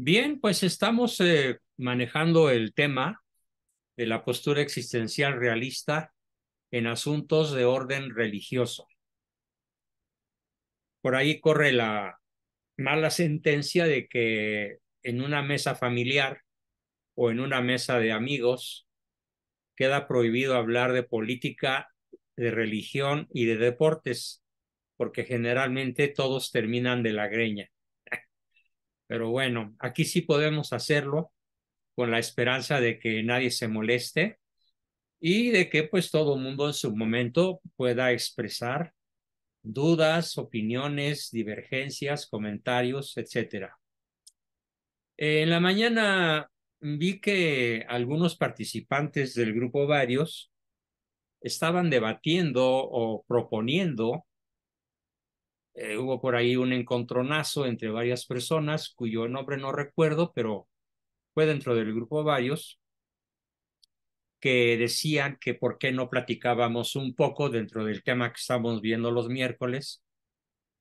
Bien, pues estamos manejando el tema de la postura existencial realista en asuntos de orden religioso. Por ahí corre la mala sentencia de que en una mesa familiar o en una mesa de amigos queda prohibido hablar de política, de religión y de deportes, porque generalmente todos terminan de la greña. Pero bueno, aquí sí podemos hacerlo con la esperanza de que nadie se moleste y de que pues todo mundo en su momento pueda expresar dudas, opiniones, divergencias, comentarios, etcétera. En la mañana vi que algunos participantes del grupo Varios estaban debatiendo o proponiendo, hubo por ahí un encontronazo entre varias personas cuyo nombre no recuerdo, pero fue dentro del grupo Varios, que decían que por qué no platicábamos un poco dentro del tema que estamos viendo los miércoles,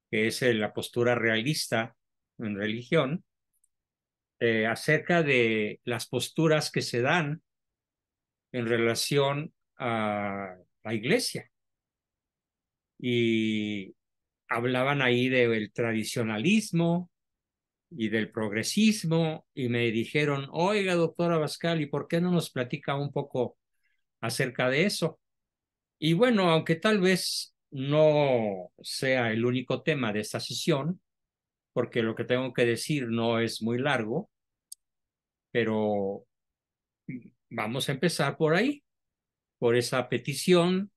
que es la postura realista en religión, acerca de las posturas que se dan en relación a la iglesia. Y hablaban ahí del tradicionalismo y del progresismo y me dijeron, oiga, doctora Abascal, ¿y por qué no nos platica un poco acerca de eso? Y bueno, aunque tal vez no sea el único tema de esta sesión, porque lo que tengo que decir no es muy largo, pero vamos a empezar por ahí, por esa petición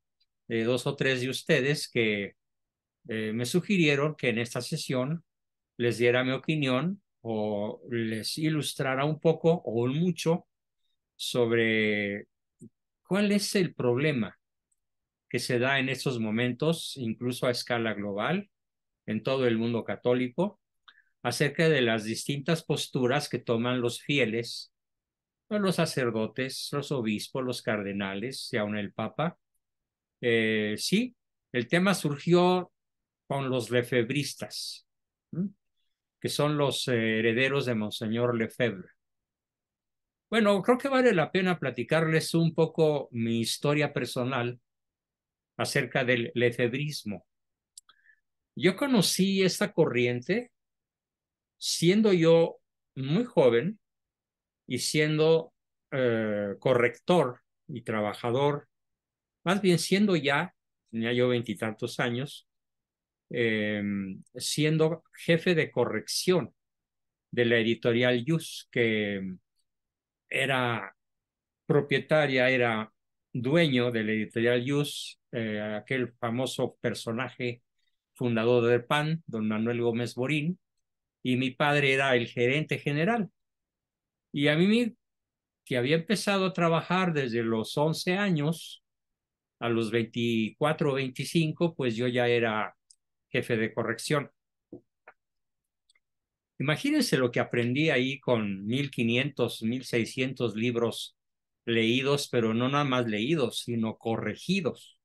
de dos o tres de ustedes que me sugirieron que en esta sesión les diera mi opinión o les ilustrara un poco o un mucho sobre cuál es el problema que se da en estos momentos, incluso a escala global, en todo el mundo católico, acerca de las distintas posturas que toman los fieles, los sacerdotes, los obispos, los cardenales y aún el Papa. Sí, el tema surgió con los lefebristas, ¿m? Que son los herederos de Monseñor Lefebvre. Bueno, creo que vale la pena platicarles un poco mi historia personal acerca del lefebrismo. Yo conocí esta corriente siendo yo muy joven y siendo corrector y trabajador, más bien siendo ya, tenía yo veintitantos años, eh, siendo jefe de corrección de la editorial Yus, que era propietaria, era dueño de la editorial Yus, aquel famoso personaje fundador del PAN, don Manuel Gómez Borín, y mi padre era el gerente general. Y a mí, que había empezado a trabajar desde los 11 años, a los 24 o 25, pues yo ya era jefe de corrección. Imagínense lo que aprendí ahí con 1500, 1600 libros leídos, pero no nada más leídos, sino corregidos.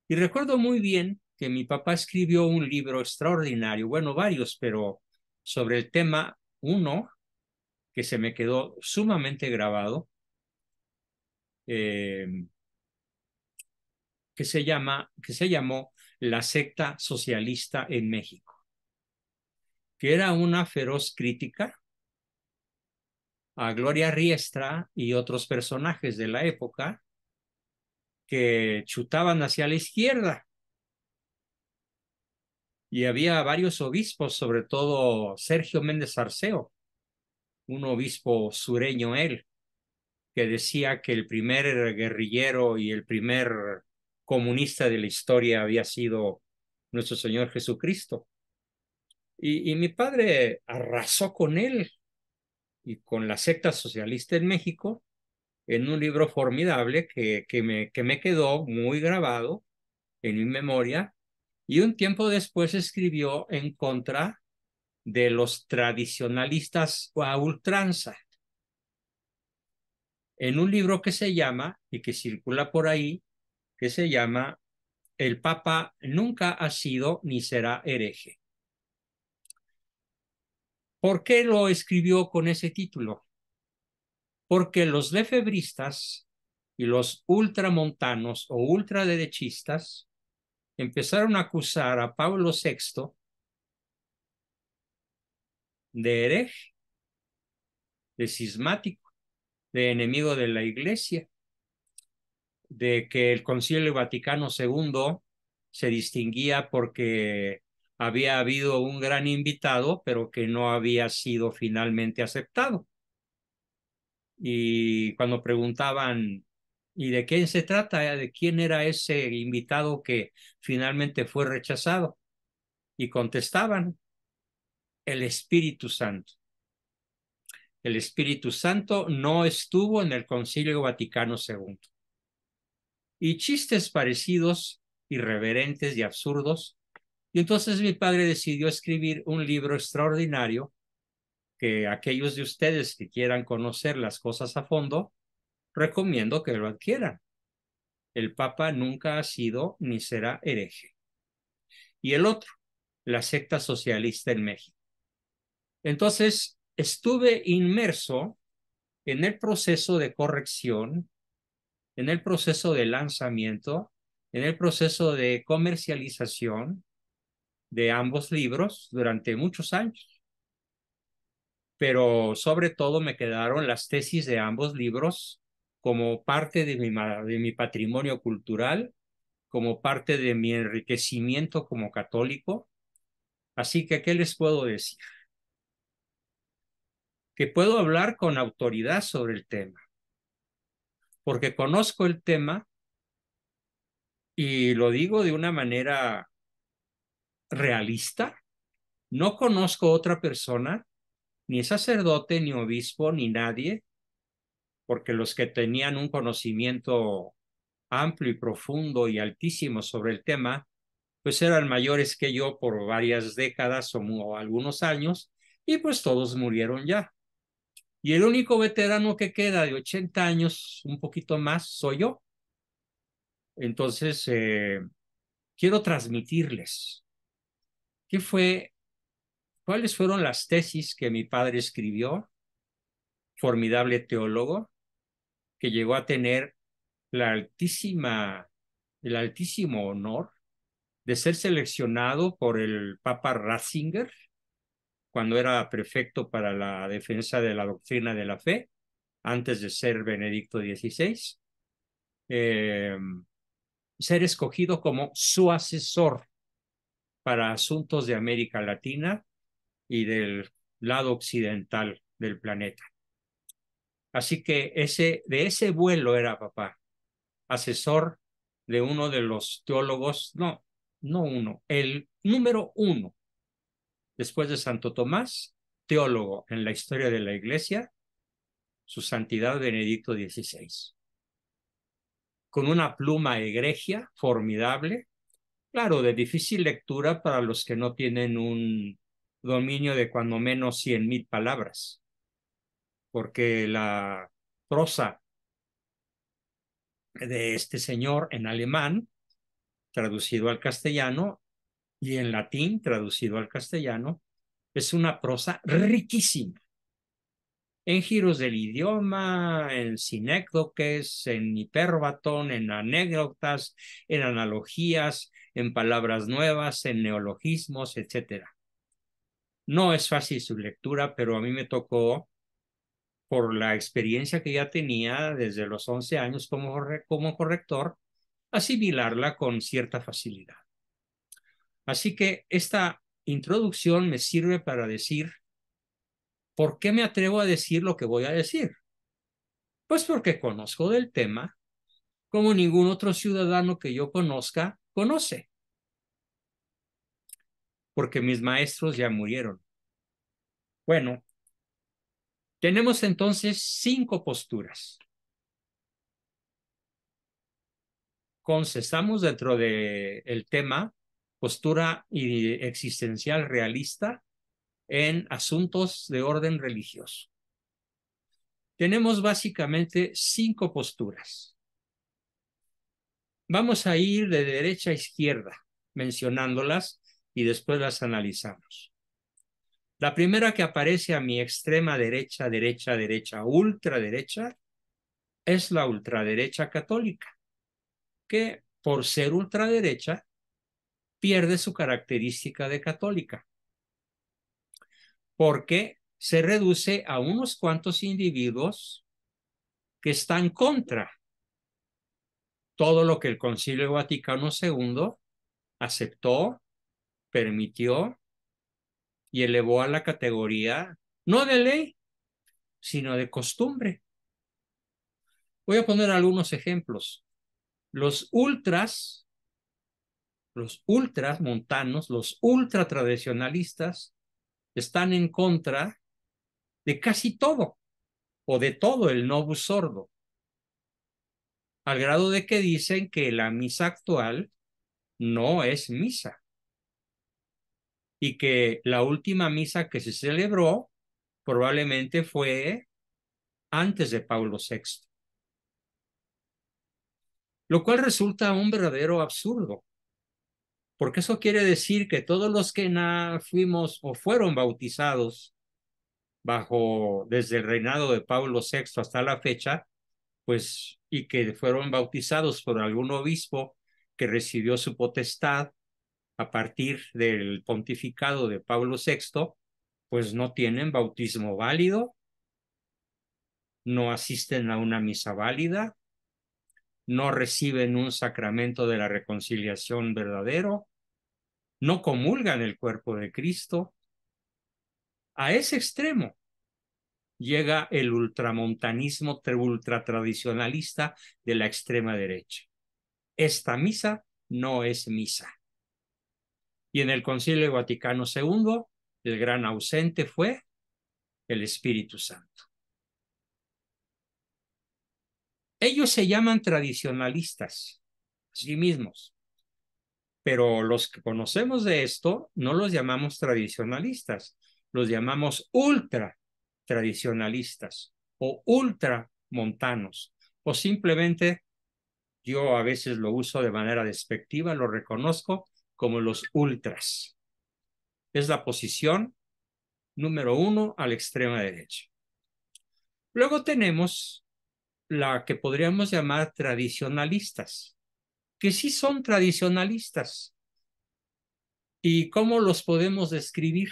Y recuerdo muy bien que mi papá escribió un libro extraordinario, bueno, varios, pero sobre el tema uno, que se me quedó sumamente grabado, eh, que se llamó La secta socialista en México, que era una feroz crítica a Gloria Riestra y otros personajes de la época que chutaban hacia la izquierda. Y había varios obispos, sobre todo Sergio Méndez Arceo, un obispo sureño él, que decía que el primer guerrillero y el primer comunista de la historia había sido nuestro Señor Jesucristo. Y mi padre arrasó con él y con la secta socialista en México en un libro formidable que me quedó muy grabado en mi memoria, y un tiempo después escribió en contra de los tradicionalistas a ultranza, en un libro que se llama, y que circula por ahí, que se llama El Papa nunca ha sido ni será hereje. ¿Por qué lo escribió con ese título? Porque los lefebristas y los ultramontanos o ultraderechistas empezaron a acusar a Pablo VI de hereje, de cismático, de enemigo de la Iglesia, de que el Concilio Vaticano II se distinguía porque había habido un gran invitado, pero que no había sido finalmente aceptado. Y cuando preguntaban, ¿y de quién se trata? ¿De quién era ese invitado que finalmente fue rechazado? Y contestaban, el Espíritu Santo. El Espíritu Santo no estuvo en el Concilio Vaticano II. Y chistes parecidos, irreverentes y absurdos. Y entonces mi padre decidió escribir un libro extraordinario que aquellos de ustedes que quieran conocer las cosas a fondo, recomiendo que lo adquieran. El Papa nunca ha sido ni será hereje. Y el otro, la secta socialista en México. Entonces, estuve inmerso en el proceso de corrección, en el proceso de lanzamiento, en el proceso de comercialización de ambos libros durante muchos años. Pero sobre todo me quedaron las tesis de ambos libros como parte de mi patrimonio cultural, como parte de mi enriquecimiento como católico. Así que, ¿qué les puedo decir? Que puedo hablar con autoridad sobre el tema, porque conozco el tema y lo digo de una manera realista. No conozco otra persona, ni sacerdote, ni obispo, ni nadie, porque los que tenían un conocimiento amplio y profundo y altísimo sobre el tema, pues eran mayores que yo por varias décadas o algunos años, y pues todos murieron ya. Y el único veterano que queda de 80 años, un poquito más, soy yo. Entonces, quiero transmitirles qué fue, cuáles fueron las tesis que mi padre escribió, formidable teólogo, que llegó a tener la el altísimo honor de ser seleccionado por el Papa Ratzinger cuando era prefecto para la defensa de la doctrina de la fe, antes de ser Benedicto XVI, eh, ser escogido como su asesor para asuntos de América Latina y del lado occidental del planeta. Así que de ese vuelo era papá, asesor de uno de los teólogos, no uno, el número uno, después de Santo Tomás, teólogo en la historia de la Iglesia, su santidad Benedicto XVI, con una pluma egregia, formidable, claro, de difícil lectura para los que no tienen un dominio de cuando menos 100,000 palabras, porque la prosa de este señor en alemán, traducido al castellano, y en latín, traducido al castellano, es una prosa riquísima en giros del idioma, en sinécdoques, en hiperbatón, en anécdotas, en analogías, en palabras nuevas, en neologismos, etcétera. No es fácil su lectura, pero a mí me tocó, por la experiencia que ya tenía desde los 11 años como corrector, asimilarla con cierta facilidad. Así que esta introducción me sirve para decir, ¿por qué me atrevo a decir lo que voy a decir? Pues porque conozco del tema como ningún otro ciudadano que yo conozca conoce, porque mis maestros ya murieron. Bueno, tenemos entonces 5 posturas. Estamos dentro del tema postura existencial realista en asuntos de orden religioso. Tenemos básicamente 5 posturas. Vamos a ir de derecha a izquierda mencionándolas y después las analizamos. La primera que aparece a mi extrema derecha, derecha, derecha, ultraderecha, es la ultraderecha católica, que por ser ultraderecha pierde su característica de católica, porque se reduce a unos cuantos individuos que están contra todo lo que el Concilio Vaticano II aceptó, permitió y elevó a la categoría no de ley, sino de costumbre. Voy a poner algunos ejemplos. Los ultras montanos, los ultra tradicionalistas están en contra de casi todo o de todo el novus sordo, al grado de que dicen que la misa actual no es misa y que la última misa que se celebró probablemente fue antes de Pablo VI, lo cual resulta un verdadero absurdo, porque eso quiere decir que todos los que fuimos o fueron bautizados desde el reinado de Pablo VI hasta la fecha, pues, y que fueron bautizados por algún obispo que recibió su potestad a partir del pontificado de Pablo VI, pues no tienen bautismo válido, no asisten a una misa válida, no reciben un sacramento de la reconciliación verdadero, no comulgan el cuerpo de Cristo. A ese extremo llega el ultramontanismo ultratradicionalista de la extrema derecha. Esta misa no es misa. Y en el Concilio Vaticano II, el gran ausente fue el Espíritu Santo. Ellos se llaman tradicionalistas, sí mismos, pero los que conocemos de esto no los llamamos tradicionalistas, los llamamos ultra tradicionalistas o ultramontanos, o simplemente, yo a veces lo uso de manera despectiva, lo reconozco como los ultras. Es la posición número 1 a la extrema derecha. Luego tenemos la que podríamos llamar tradicionalistas, que sí son tradicionalistas. ¿Y cómo los podemos describir?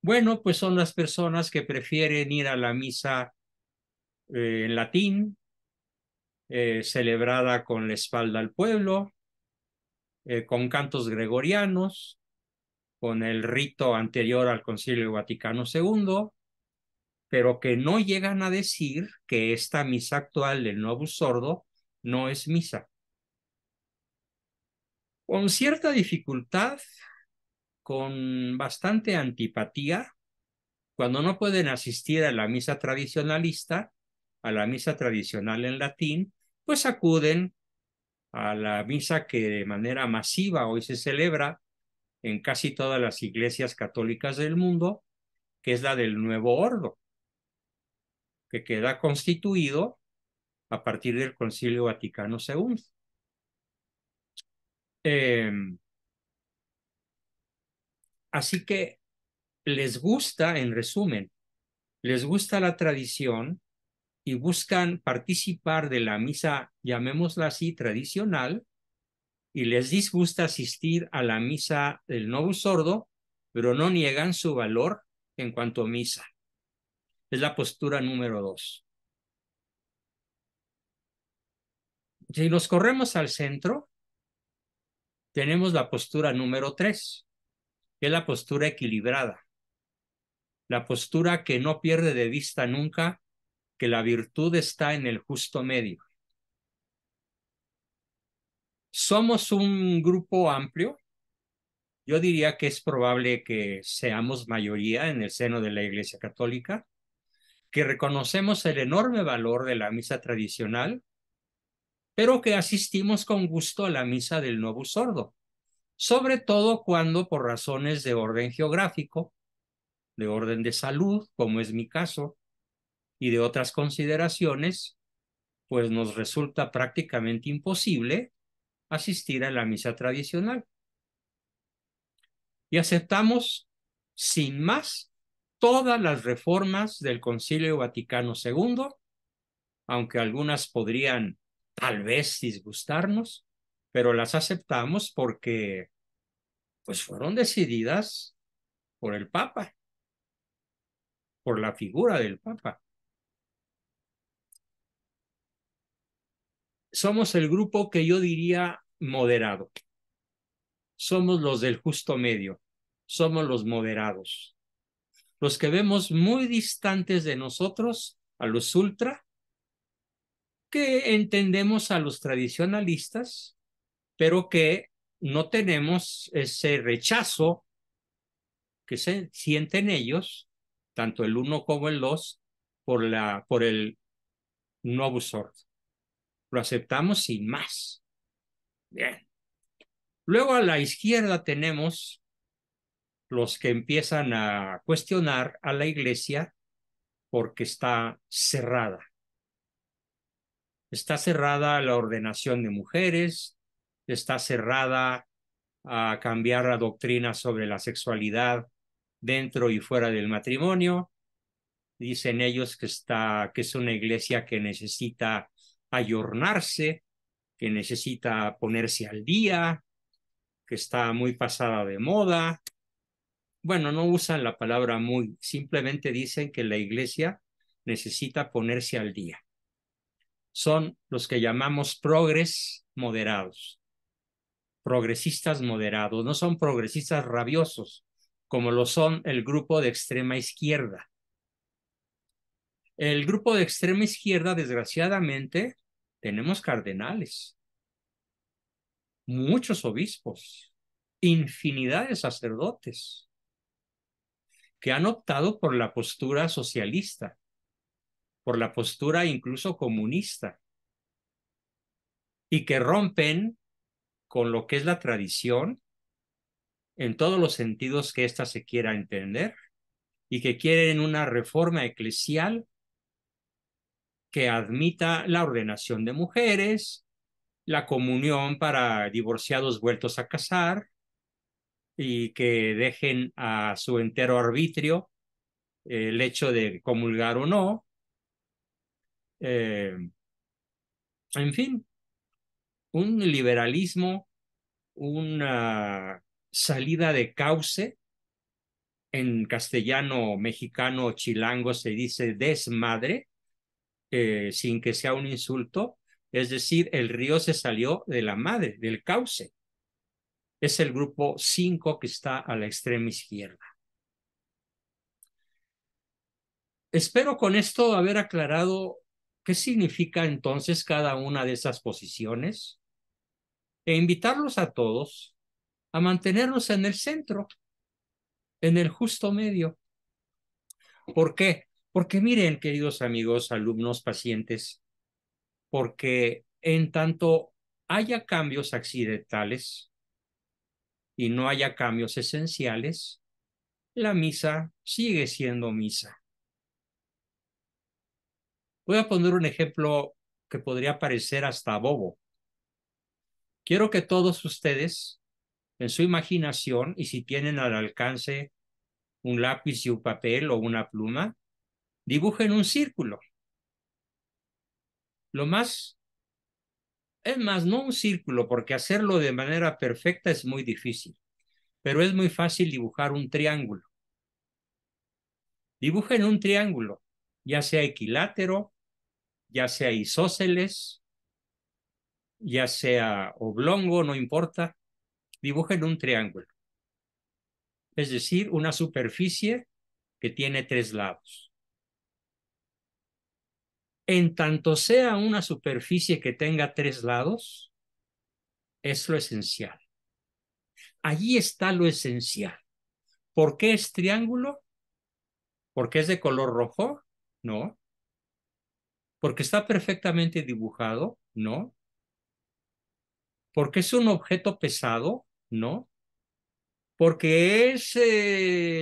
Bueno, pues son las personas que prefieren ir a la misa en latín, celebrada con la espalda al pueblo, con cantos gregorianos, con el rito anterior al Concilio Vaticano II, pero que no llegan a decir que esta misa actual del Novus Sordo no es misa. Con cierta dificultad, con bastante antipatía, cuando no pueden asistir a la misa tradicionalista, a la misa tradicional en latín, pues acuden a la misa que de manera masiva hoy se celebra en casi todas las iglesias católicas del mundo, que es la del Nuevo Ordo, que queda constituido a partir del Concilio Vaticano II. Así que les gusta, en resumen, les gusta la tradición y buscan participar de la misa, llamémosla así, tradicional, y les disgusta asistir a la misa del Novus Ordo, pero no niegan su valor en cuanto a misa. Es la postura número 2. Si nos corremos al centro, tenemos la postura número 3, que es la postura equilibrada, la postura que no pierde de vista nunca que la virtud está en el justo medio. Somos un grupo amplio. Yo diría que es probable que seamos mayoría en el seno de la Iglesia Católica, que reconocemos el enorme valor de la misa tradicional, pero que asistimos con gusto a la misa del Novus Ordo, sobre todo cuando por razones de orden geográfico, de orden de salud, como es mi caso, y de otras consideraciones, pues nos resulta prácticamente imposible asistir a la misa tradicional. Y aceptamos sin más todas las reformas del Concilio Vaticano II, aunque algunas podrían tal vez disgustarnos, pero las aceptamos porque pues fueron decididas por el Papa, por la figura del Papa. Somos el grupo que yo diría moderado. Somos los del justo medio. Somos los moderados. Los que vemos muy distantes de nosotros a los ultra, que entendemos a los tradicionalistas, pero que no tenemos ese rechazo que se sienten ellos, tanto el uno como el dos, por el novus ordo. Lo aceptamos sin más. Bien. Luego a la izquierda tenemos los que empiezan a cuestionar a la iglesia porque está cerrada. Está cerrada la ordenación de mujeres, está cerrada a cambiar la doctrina sobre la sexualidad dentro y fuera del matrimonio. Dicen ellos que es una iglesia que necesita ayornarse, que necesita ponerse al día, que está muy pasada de moda. Bueno, no usan la palabra muy, simplemente dicen que la iglesia necesita ponerse al día. Son los que llamamos progresistas moderados, no son progresistas rabiosos, como lo son el grupo de extrema izquierda. El grupo de extrema izquierda, desgraciadamente, tenemos cardenales, muchos obispos, infinidad de sacerdotes que han optado por la postura socialista, por la postura incluso comunista, y que rompen con lo que es la tradición en todos los sentidos que ésta se quiera entender, y que quieren una reforma eclesial que admita la ordenación de mujeres, la comunión para divorciados vueltos a casar, y que dejen a su entero arbitrio el hecho de comulgar o no. En fin, un liberalismo, una salida de cauce. En castellano mexicano chilango se dice desmadre, sin que sea un insulto. Es decir, el río se salió de la madre, del cauce. Es el grupo 5 que está a la extrema izquierda. Espero con esto haber aclarado qué significa entonces cada una de esas posiciones e invitarlos a todos a mantenernos en el centro, en el justo medio. ¿Por qué? Porque miren, queridos amigos, alumnos, pacientes, porque en tanto haya cambios accidentales y no haya cambios esenciales, la misa sigue siendo misa. Voy a poner un ejemplo que podría parecer hasta bobo. Quiero que todos ustedes, en su imaginación, y si tienen al alcance un lápiz y un papel o una pluma, dibujen un círculo. Es más, no un círculo, porque hacerlo de manera perfecta es muy difícil, pero es muy fácil dibujar un triángulo. Dibujen un triángulo, ya sea equilátero, ya sea isósceles, ya sea oblongo, no importa. Dibujen un triángulo, es decir, una superficie que tiene 3 lados. En tanto sea una superficie que tenga 3 lados, es lo esencial. Allí está lo esencial. ¿Por qué es triángulo? ¿Porque es de color rojo? No. ¿Porque está perfectamente dibujado? No. ¿Porque es un objeto pesado? No. ¿Porque es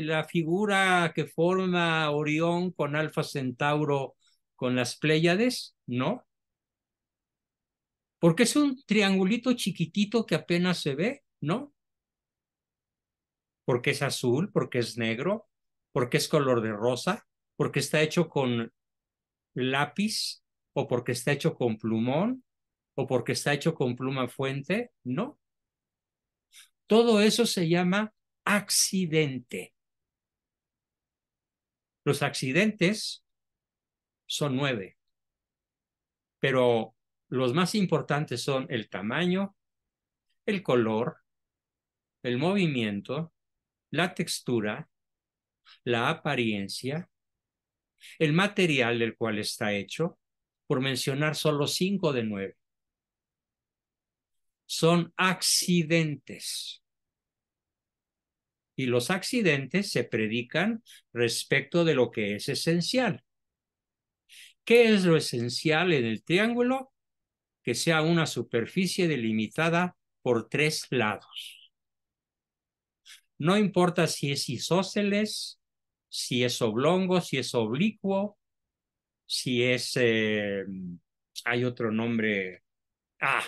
la figura que forma Orión con Alfa Centauro con las Pléyades? No. ¿Porque es un triangulito chiquitito que apenas se ve? No. porque es azul, porque es negro, porque es color de rosa, porque está hecho con lápiz o porque está hecho con plumón o porque está hecho con pluma fuente. No, todo eso se llama accidente. Los accidentes son 9, pero los más importantes son el tamaño, el color, el movimiento, la textura, la apariencia, el material del cual está hecho, por mencionar solo 5 de 9. Son accidentes. Y los accidentes se predican respecto de lo que es esencial. ¿Qué es lo esencial en el triángulo? Que sea una superficie delimitada por 3 lados. No importa si es isósceles, si es oblongo, si es oblicuo, si es... hay otro nombre. Ah,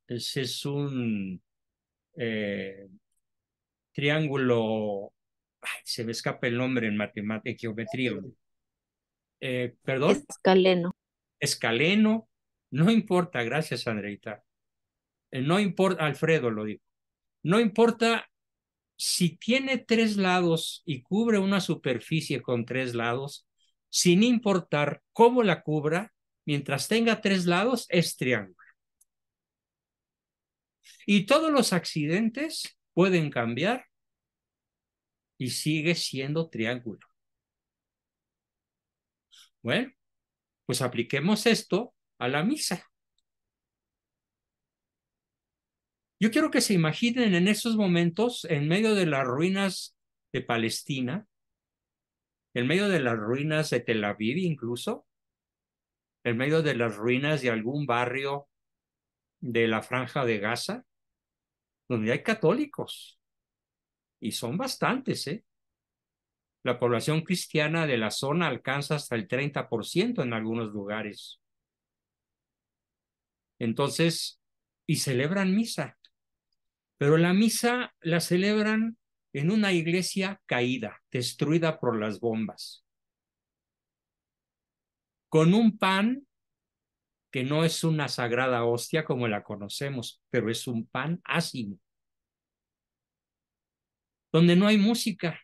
ese es un eh, triángulo. Ay, se me escapa el nombre en matemática, en geometría. Perdón, Escaleno. escaleno. No importa, gracias, Andreita. No importa, Alfredo lo dijo. No importa si tiene 3 lados y cubre una superficie con 3 lados, sin importar cómo la cubra, mientras tenga 3 lados, es triángulo. Y todos los accidentes pueden cambiar y sigue siendo triángulo. Bueno, pues apliquemos esto a la misa. Yo quiero que se imaginen en esos momentos, en medio de las ruinas de Palestina, en medio de las ruinas de Tel Aviv incluso, en medio de las ruinas de algún barrio de la Franja de Gaza, donde hay católicos, y son bastantes, ¿eh? La población cristiana de la zona alcanza hasta el 30% en algunos lugares. Entonces, y celebran misa, pero la misa la celebran en una iglesia caída, destruida por las bombas, con un pan que no es una sagrada hostia como la conocemos, pero es un pan ácimo, donde no hay música,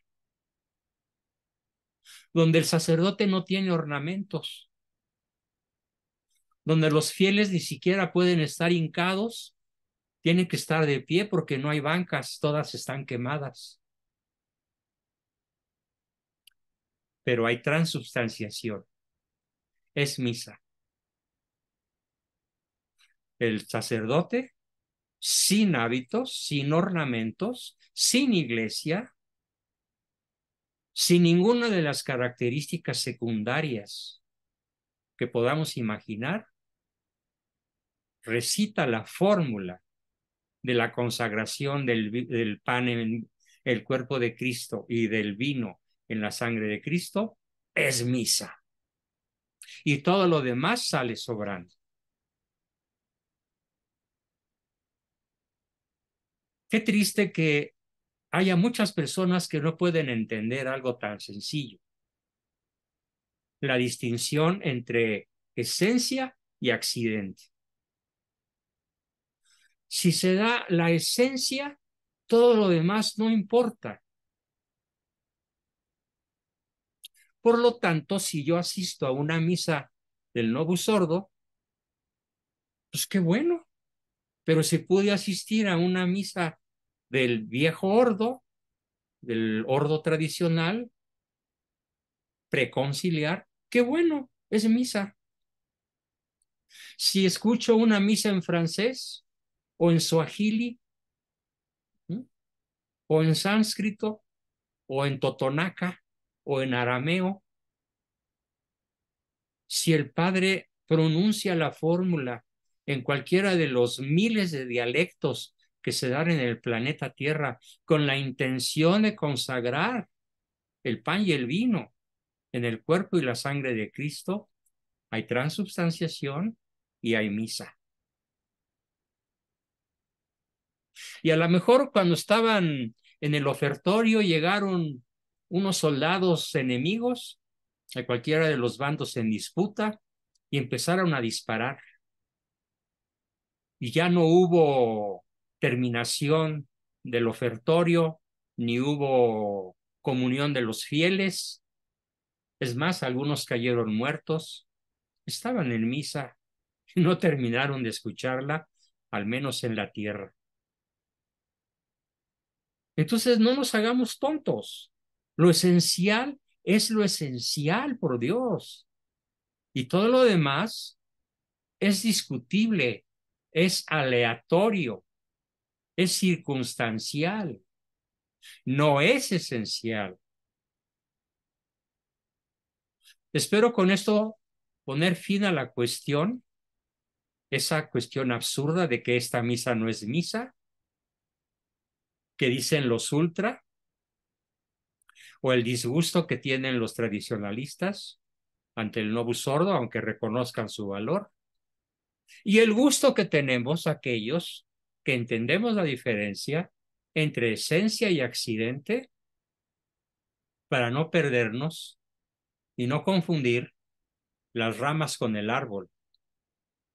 donde el sacerdote no tiene ornamentos, donde los fieles ni siquiera pueden estar hincados, tienen que estar de pie porque no hay bancas, todas están quemadas. Pero hay transubstanciación, es misa. El sacerdote sin hábitos, sin ornamentos, sin iglesia, sin ninguna de las características secundarias que podamos imaginar, recita la fórmula de la consagración del pan en el cuerpo de Cristo y del vino en la sangre de Cristo, es misa. Y todo lo demás sale sobrando. Qué triste que haya muchas personas que no pueden entender algo tan sencillo. La distinción entre esencia y accidente. Si se da la esencia, todo lo demás no importa. Por lo tanto, si yo asisto a una misa del Novus Ordo, pues qué bueno. Pero si pude asistir a una misa del viejo ordo, del ordo tradicional, preconciliar, qué bueno, es misa. Si escucho una misa en francés o en suajili, ¿sí?, o en sánscrito o en totonaca o en arameo, si el padre pronuncia la fórmula en cualquiera de los miles de dialectos que se dan en el planeta Tierra con la intención de consagrar el pan y el vino en el cuerpo y la sangre de Cristo, hay transubstanciación y hay misa. Y a lo mejor cuando estaban En el ofertorio llegaron unos soldados enemigos a cualquiera de los bandos en disputa y empezaron a disparar. Y ya no hubo terminación del ofertorio, ni hubo comunión de los fieles. Es más, algunos cayeron muertos, estaban en misa y no terminaron de escucharla, al menos en la tierra. Entonces no nos hagamos tontos. Lo esencial es lo esencial, por Dios. Y todo lo demás es discutible, es aleatorio, es circunstancial, no es esencial. Espero con esto poner fin a la cuestión, esa cuestión absurda de que esta misa no es misa, que dicen los ultra, o el disgusto que tienen los tradicionalistas ante el novus ordo, aunque reconozcan su valor, y el gusto que tenemos aquellos que entendemos la diferencia entre esencia y accidente para no perdernos y no confundir las ramas con el árbol,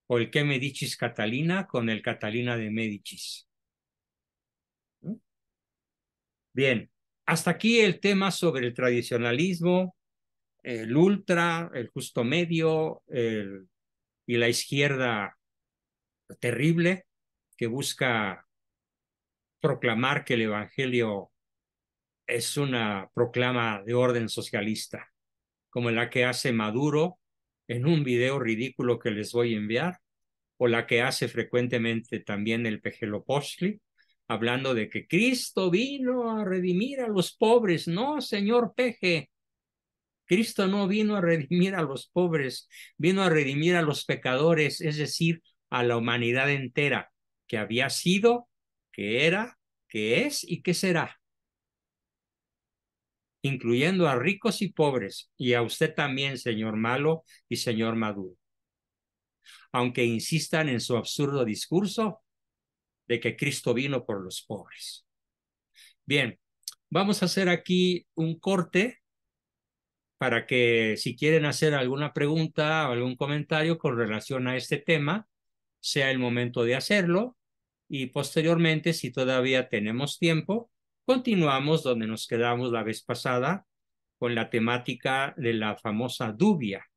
o el que Medicis Catalina con el Catalina de Medicis. Bien, hasta aquí el tema sobre el tradicionalismo, el ultra, el justo medio, y la izquierda terrible que busca proclamar que el Evangelio es una proclama de orden socialista, como la que hace Maduro en un video ridículo que les voy a enviar, o la que hace frecuentemente también el Pejelopochtli, hablando de que Cristo vino a redimir a los pobres. No, señor Peje, Cristo no vino a redimir a los pobres, vino a redimir a los pecadores, es decir, a la humanidad entera, que había sido, que era, que es y que será, incluyendo a ricos y pobres, y a usted también, señor Malo y señor Maduro, aunque insistan en su absurdo discurso de que Cristo vino por los pobres. Bien, vamos a hacer aquí un corte para que si quieren hacer alguna pregunta o algún comentario con relación a este tema, sea el momento de hacerlo, y posteriormente, si todavía tenemos tiempo, continuamos donde nos quedamos la vez pasada con la temática de la famosa dubia,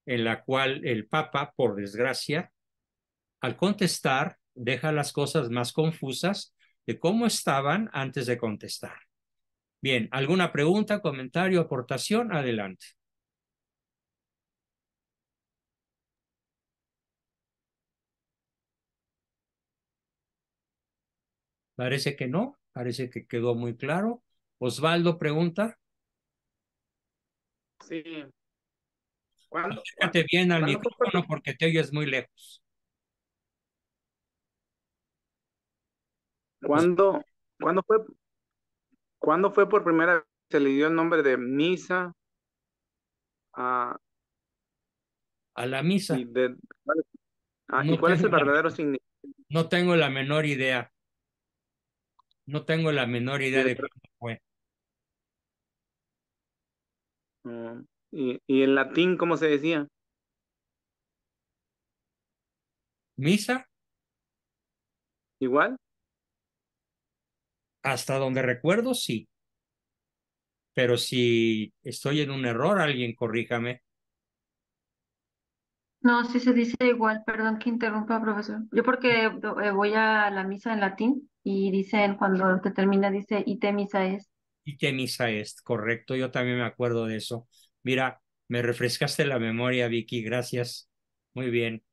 en la cual el Papa, por desgracia, al contestar, deja las cosas más confusas de cómo estaban antes de contestar. Bien, ¿alguna pregunta, comentario, aportación? Adelante. Parece que no, parece que quedó muy claro. Osvaldo pregunta. Sí. ¿Cuándo, Acércate bien al cuándo fue por, micrófono porque te oyes muy lejos. Os- cuándo, cuándo fue, cuándo fue por primera vez que se le dio el nombre de misa a, a la misa. y, de, y No cuál es tengo el verdadero significado? no tengo la menor idea. No tengo la menor idea de cuándo fue. Y en latín, ¿cómo se decía? Misa, ¿Igual? hasta donde recuerdo, sí. Pero si estoy en un error, alguien corríjame. No, sí se dice igual, perdón que interrumpa, profesor. Yo porque voy a la misa en latín y dicen, cuando te termina, dice, ite misa es. ¿Y qué misa es? Correcto, yo también me acuerdo de eso. Mira, me refrescaste la memoria, Vicky, gracias. Muy bien.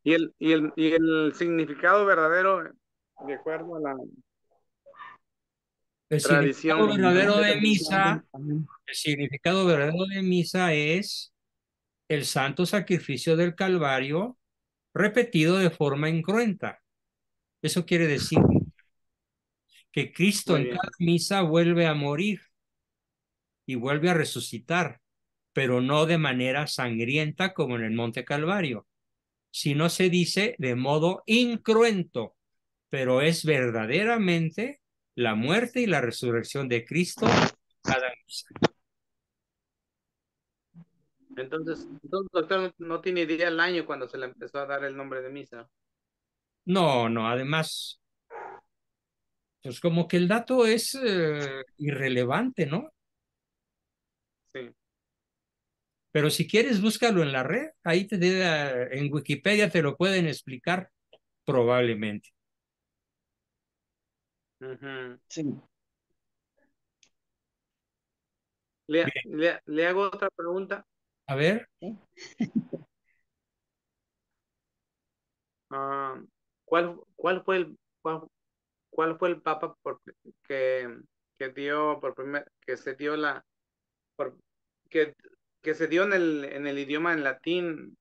Y el significado verdadero, de acuerdo a la El significado tradición. verdadero de misa, el significado verdadero de misa es el santo sacrificio del Calvario repetido de forma incruenta. Eso quiere decir que Cristo Muy en bien. cada misa vuelve a morir y vuelve a resucitar, pero no de manera sangrienta como en el Monte Calvario, sino se dice de modo incruento, pero es verdaderamente la muerte y la resurrección de Cristo cada misa. Entonces, doctor, no tiene idea el año cuando se le empezó a dar el nombre de misa. No, no, además, pues como que el dato es irrelevante, ¿no? Sí. Pero si quieres, búscalo en la red, ahí en Wikipedia te lo pueden explicar probablemente. Ujú. Sí. Bien, Le hago otra pregunta. a ver, Ah, ¿cuál fue cuál fue el papa que dio por que se dio por, que, que se dio en el idioma en latín,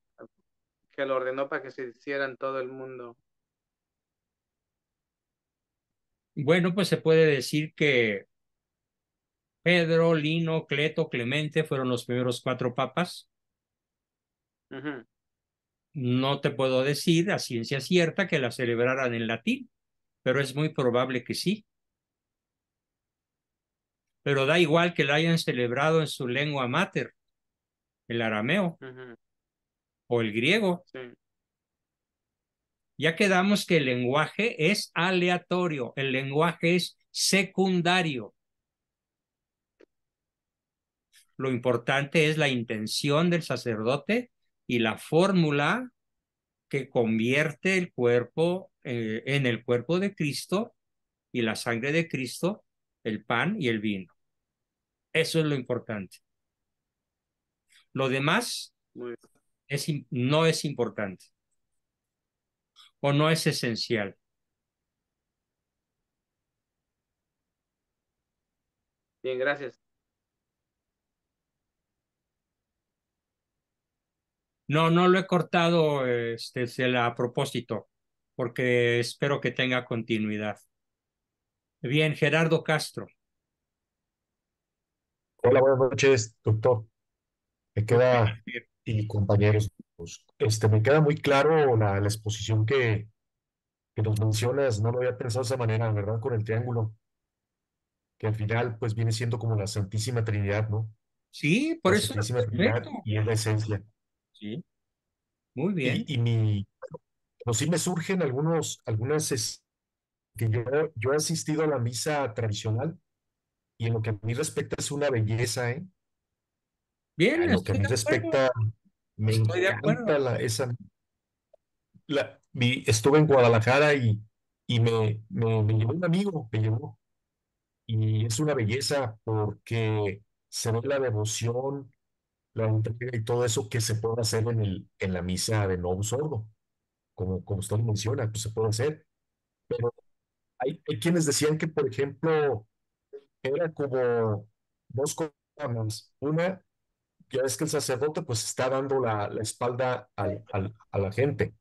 que lo ordenó para que se hiciera en todo el mundo? bueno, pues se puede decir que Pedro, Lino, Cleto, Clemente fueron los primeros 4 papas. Ujú. No te puedo decir a ciencia cierta que la celebraran en latín, pero es muy probable que sí. Pero da igual que la hayan celebrado en su lengua mater, el arameo Ujú. o el griego. Sí, Ya quedamos que el lenguaje es aleatorio, el lenguaje es secundario. Lo importante es la intención del sacerdote y la fórmula que convierte el cuerpo en el cuerpo de Cristo y la sangre de Cristo, el pan y el vino. Eso es lo importante. Lo demás muy no es importante o no es esencial. bien, gracias. No, no lo he cortado a propósito, porque espero que tenga continuidad. Bien, Gerardo Castro. Hola, buenas noches, doctor. Me Muy queda, bien. y compañeros, pues, me queda muy claro la exposición que nos mencionas. No lo había pensado de esa manera, ¿verdad? Con el triángulo, que al final, pues, viene siendo como la Santísima Trinidad, ¿no? Sí, por La eso es Santísima perfecto. Trinidad y es la esencia. Sí, muy bien. Pues sí me surgen que yo he asistido a la misa tradicional y en lo que a mí respecta es una belleza, ¿eh? Bien, En lo que a estoy mí de acuerdo. respecta, me Estoy de encanta acuerdo. estuve en Guadalajara y me llevó un amigo, me llevó, y es una belleza porque se ve la devoción, la entrega y todo eso que se puede hacer en la misa de Novus Ordo, como usted menciona, pues se puede hacer, pero hay quienes decían que, por ejemplo, era como dos cosas. Una, ya es que el sacerdote pues está dando la espalda a la gente.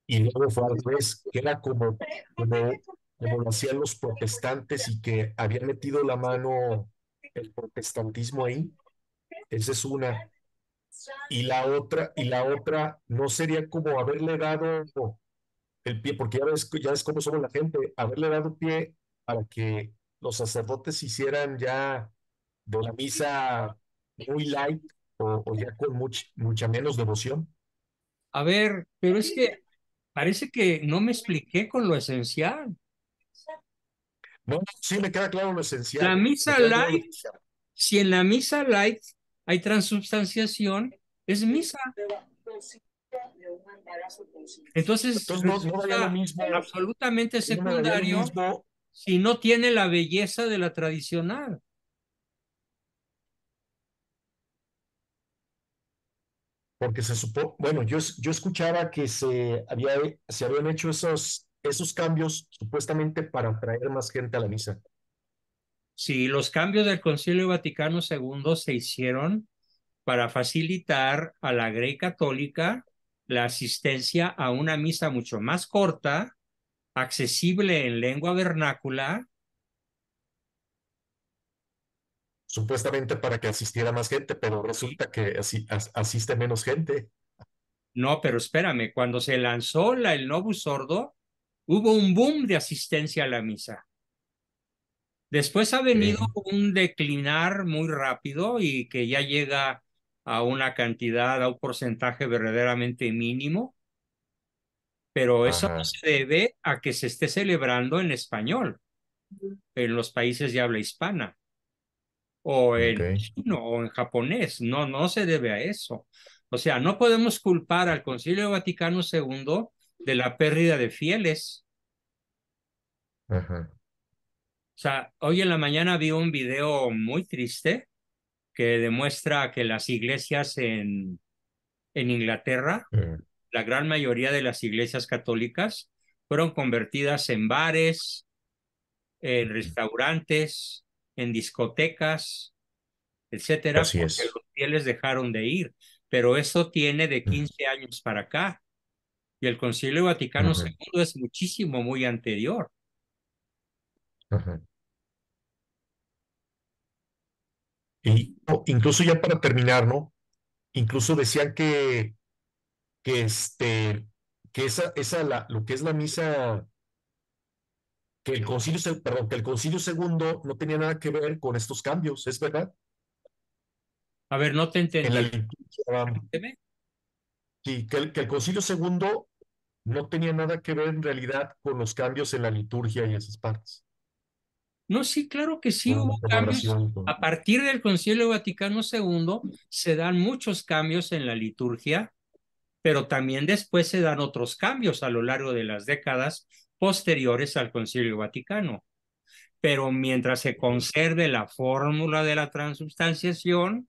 Y luego fue al revés, que era como lo hacían los protestantes y que habían metido la mano el protestantismo ahí. Esa es una. Y la otra no sería como haberle dado el pie, porque ya ves cómo somos la gente, haberle dado pie para que los sacerdotes hicieran ya de la misa muy light o ya con mucha menos devoción. A ver, pero es que parece que no me expliqué con lo esencial. No, sí me queda claro lo La esencial, me misa queda claro lo light, esencial. si en la misa light hay transubstanciación, es misa. Entonces Entonces no daría lo resulta mismo, absolutamente no me daría lo secundario mismo, si no tiene la belleza de la tradicional. porque bueno, yo escuchaba que se habían hecho esos cambios supuestamente para atraer más gente a la misa. Si los cambios del Concilio Vaticano II se hicieron para facilitar a la Grey Católica la asistencia a una misa mucho más corta, accesible en lengua vernácula. Supuestamente para que asistiera más gente, pero resulta que asiste menos gente. No, pero espérame, cuando se lanzó el Novus Ordo, hubo un boom de asistencia a la misa. Después ha venido Ok. un declinar muy rápido y que ya llega a una cantidad, a un porcentaje verdaderamente mínimo, pero eso no Ajá. se debe a que se esté celebrando en español, en los países de habla hispana, o Ok. en chino, o en japonés. No, no se debe a eso. O sea, no podemos culpar al Concilio Vaticano II de la pérdida de fieles. Ajá. O sea, hoy en la mañana vi un video muy triste que demuestra que las iglesias en Inglaterra, Mm, la gran mayoría de las iglesias católicas, fueron convertidas en bares, en restaurantes, en discotecas, etcétera, Así porque es. los fieles dejaron de ir. Pero eso tiene de Mm, 15 años para acá. Y el Concilio Vaticano ujú, II es muchísimo, muy anterior. ajá. Y incluso ya para terminar, ¿no? Incluso decían que que lo que es la misa, que el concilio, perdón, que el concilio segundo no tenía nada que ver con estos cambios, ¿es verdad? A ver, no te En la entendí. liturgia, Repíteme. sí, que el concilio segundo no tenía nada que ver en realidad con los cambios en la liturgia y esas partes, No, sí, claro que sí con hubo la cambios. celebración y todo. A partir del Concilio Vaticano II se dan muchos cambios en la liturgia, pero también después se dan otros cambios a lo largo de las décadas posteriores al Concilio Vaticano. Pero mientras se conserve la fórmula de la transubstanciación,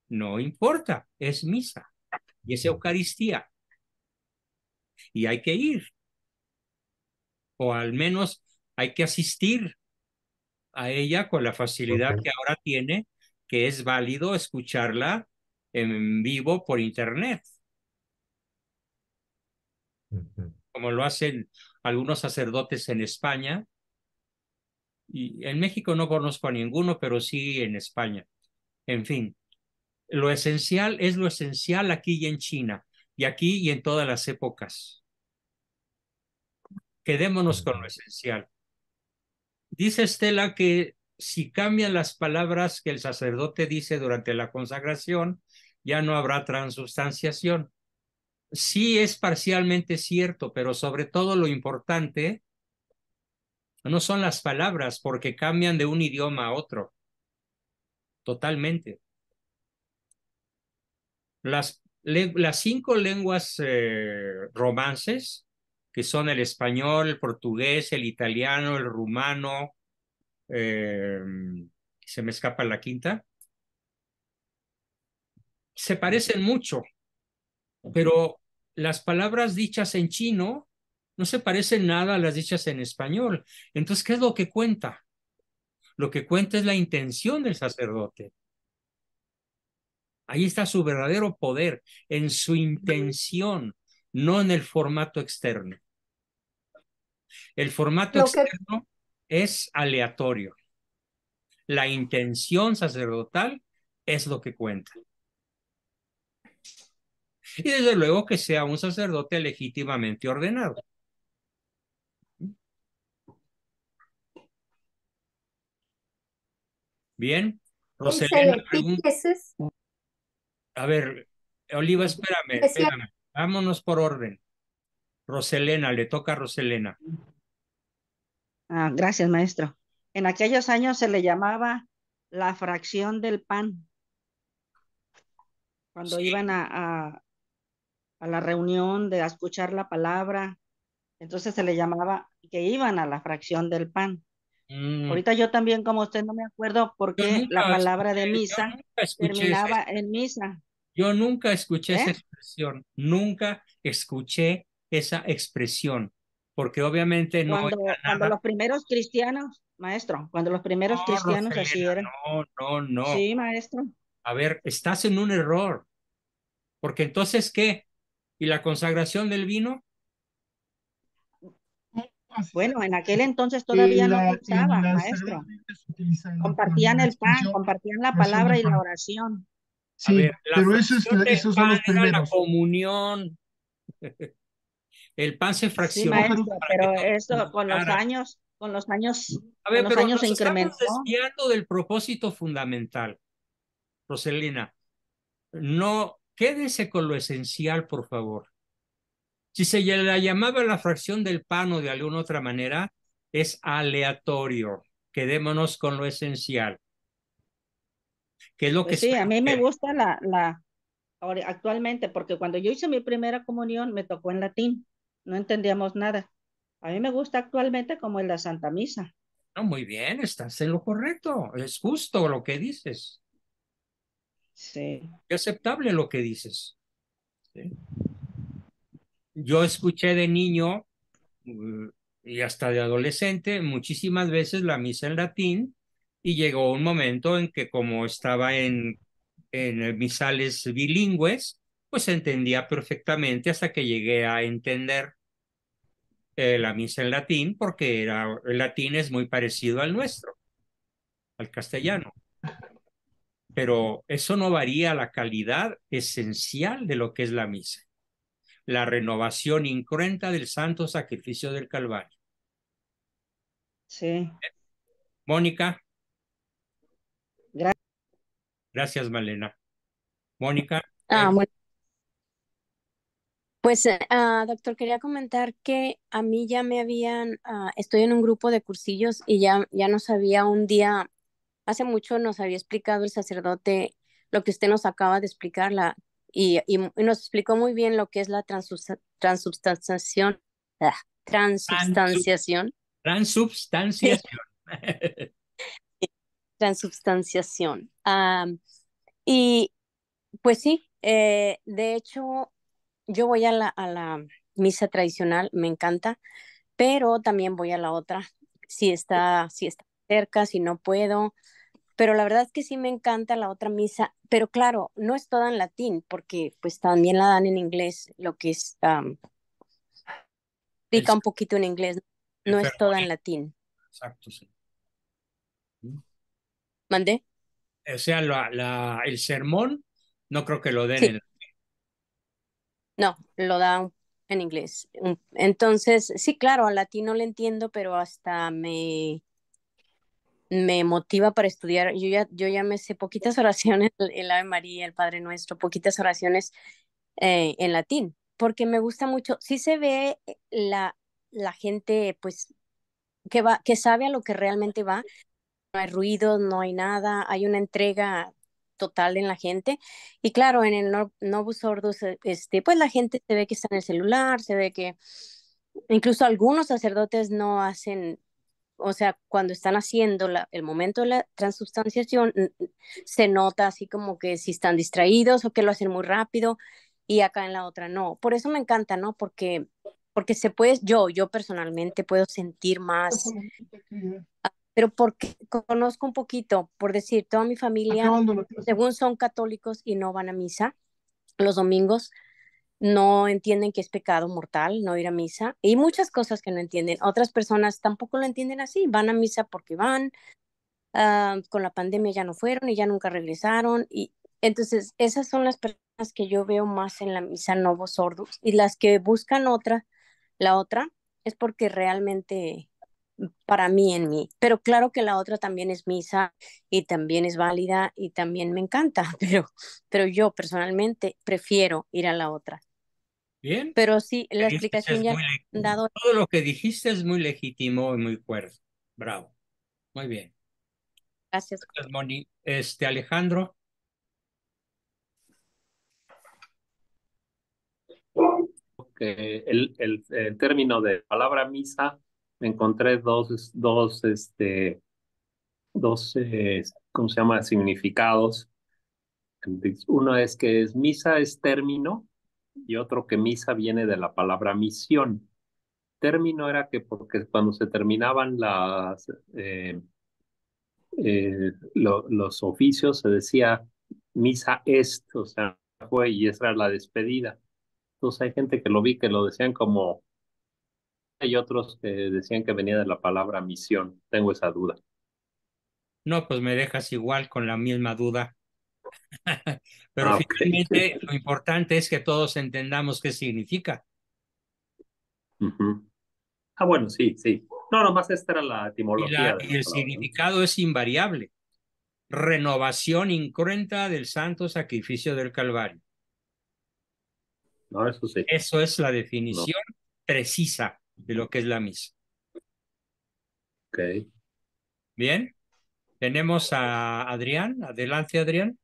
no importa, es misa y es Eucaristía y hay que ir, o al menos hay que asistir a ella con la facilidad que Ok. ahora tiene, que es válido escucharla en vivo por internet, Ujú, como lo hacen algunos sacerdotes en España. Y en México no conozco a ninguno, pero sí en España. En fin, lo esencial es lo esencial aquí y en China, y aquí y en todas las épocas. Quedémonos con lo ujú. esencial. Dice Estela que si cambian las palabras que el sacerdote dice durante la consagración, ya no habrá transubstanciación. Sí es parcialmente cierto, pero sobre todo lo importante no son las palabras, porque cambian de un idioma a otro, totalmente. Las 5 lenguas romances, que son el español, el portugués, el italiano, el rumano, eh, se me escapa la quinta, se parecen mucho, pero las palabras dichas en chino no se parecen nada a las dichas en español. Entonces, ¿qué es lo que cuenta? Lo que cuenta es la intención del sacerdote. Ahí está su verdadero poder, en su intención, no en el formato externo. El formato Lo que, externo es aleatorio. La intención sacerdotal es lo que cuenta. Y desde luego que sea un sacerdote legítimamente ordenado. Bien, Roselena pregunta. Excelente. A ver, Oliva, espérame, Decía, espérame. Vámonos por orden. Roselena, le toca a Roselena. Gracias, maestro. En aquellos años se le llamaba la fracción del pan, cuando Sí. iban a la reunión de a escuchar la palabra, entonces se le llamaba que iban a la fracción del pan. Mm, Ahorita yo también, como usted, no me acuerdo por yo qué la nunca palabra escuché, de yo misa nunca escuché esa terminaba en expresión. misa, Yo nunca escuché esa ¿eh? expresión. Nunca escuché esa expresión. Porque obviamente no era Cuando nada. los primeros cristianos, maestro, cuando los primeros No, cristianos así Roselena, eran. no, no, no. Sí, maestro. A ver, estás en un error. Porque entonces, ¿qué? ¿Y la consagración del vino? Bueno, en aquel entonces todavía no se En usaba, las maestro. Sagradas se utiliza Compartían la el pan, expresión compartían la fracción palabra del y la pan. oración. A Sí, ver, la pero fracción del esos son pan los era la primeros. comunión. El pan se Sí, fraccionaba No, pero maestro, para que pero todos esto comulgaran. con los años, A con ver, los pero años se nos estamos incrementó. desviando del propósito fundamental, Roselina. No, quédese con lo esencial, por favor. Si se la llamaba la fracción del pan o de alguna otra manera, es aleatorio. Quedémonos con lo esencial, que es lo que Pues sí, a mí me suele. gusta actualmente, porque cuando yo hice mi primera comunión me tocó en latín, no entendíamos nada. A mí me gusta actualmente como en la Santa Misa. No, muy bien, estás en lo correcto. Es justo lo que dices. Sí, Es aceptable lo que dices. ¿Sí? Yo escuché de niño y hasta de adolescente muchísimas veces la misa en latín y llegó un momento en que como estaba en misales bilingües, pues entendía perfectamente hasta que llegué a entender la misa en latín porque el latín es muy parecido al nuestro, al castellano. Pero eso no varía la calidad esencial de lo que es la misa, la renovación incruenta del santo sacrificio del Calvario. sí. Mónica, Gra- gracias, Malena. Mónica, Bueno, pues doctor, quería comentar que a mí ya me habían, estoy en un grupo de cursillos y ya nos había un día, hace mucho nos había explicado el sacerdote lo que usted nos acaba de explicar, y nos explicó muy bien lo que es la transubstanciación, ah, transubstanciación, transubstanciación. transubstanciación. Y pues sí, de hecho, yo voy a la misa tradicional, me encanta, pero también voy a la otra, si está cerca, si no puedo, pero la verdad es que sí me encanta la otra misa, pero claro, no es toda en latín, porque pues también la dan en inglés, lo que es, El, explica un poquito en inglés, el no es toda en fervorio, latín. exacto, sí. ¿Mandé? O sea, el sermón no creo que lo den Sí, en... no, lo da en inglés. Entonces, sí, claro, al latín no le entiendo, pero hasta me motiva para estudiar. Yo ya me sé poquitas oraciones, el Ave María, el Padre Nuestro, poquitas oraciones en latín, porque me gusta mucho. Sí se ve la gente, pues, que sabe a lo que realmente va. No hay ruido, no hay nada, hay una entrega total en la gente. Y claro, en el Novus Ordo, pues la gente se ve que está en el celular, se ve que incluso algunos sacerdotes no hacen, o sea, cuando están haciendo el momento de la transubstanciación, se nota así como que si están distraídos o que lo hacen muy rápido y acá en la otra no. Por eso me encanta, ¿no? Porque se puede, yo personalmente puedo sentir más, pero porque conozco un poquito, por decir, toda mi familia, según son católicos y no van a misa los domingos, no entienden que es pecado mortal no ir a misa y muchas cosas que no entienden. Otras personas tampoco lo entienden así, van a misa porque van, con la pandemia ya no fueron y ya nunca regresaron. Y entonces esas son las personas que yo veo más en la misa Novos Ordos, y las que buscan la otra es porque realmente para mí en mí, pero claro que la otra también es misa y también es válida y también me encanta, pero yo personalmente prefiero ir a la otra. Bien, Pero sí, que la dices explicación es ya muy la han dado. todo lo que dijiste es muy legítimo y muy cuerdo. Bravo. Muy bien. Gracias. Gracias, Moni. Alejandro, Que el término de palabra misa, me encontré dos, ¿cómo se llama? Significados. Uno es que misa es término y otro que misa viene de la palabra misión. Término era que porque cuando se terminaban los oficios se decía misa est, o sea, fue y esa era la despedida. Entonces hay gente que lo vi que lo decían como, hay otros que decían que venía de la palabra misión. Tengo esa duda. no, pues me dejas igual con la misma duda. Pero Ah, ok. finalmente lo importante es que todos entendamos qué significa. Ujú. Ah, bueno, sí, sí. No, nomás esta era la Y, etimología de y la el palabra, ¿no? significado es invariable. Renovación incruenta del santo sacrificio del Calvario. No, eso sí. Eso es la No. definición precisa de lo que es la misa. Ok. Bien, tenemos a Adrián. Adelante, Adrián.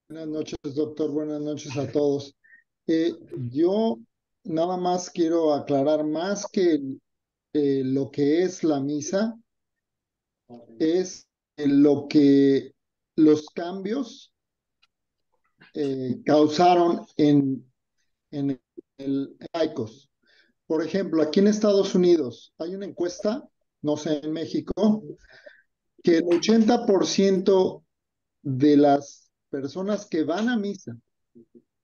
Buenas noches, doctor. Buenas noches a todos. Yo nada más quiero aclarar más que lo que es la misa, es lo que los cambios causaron en el laicos. Por ejemplo, aquí en Estados Unidos hay una encuesta, no sé, en México, que el 80% de las personas que van a misa,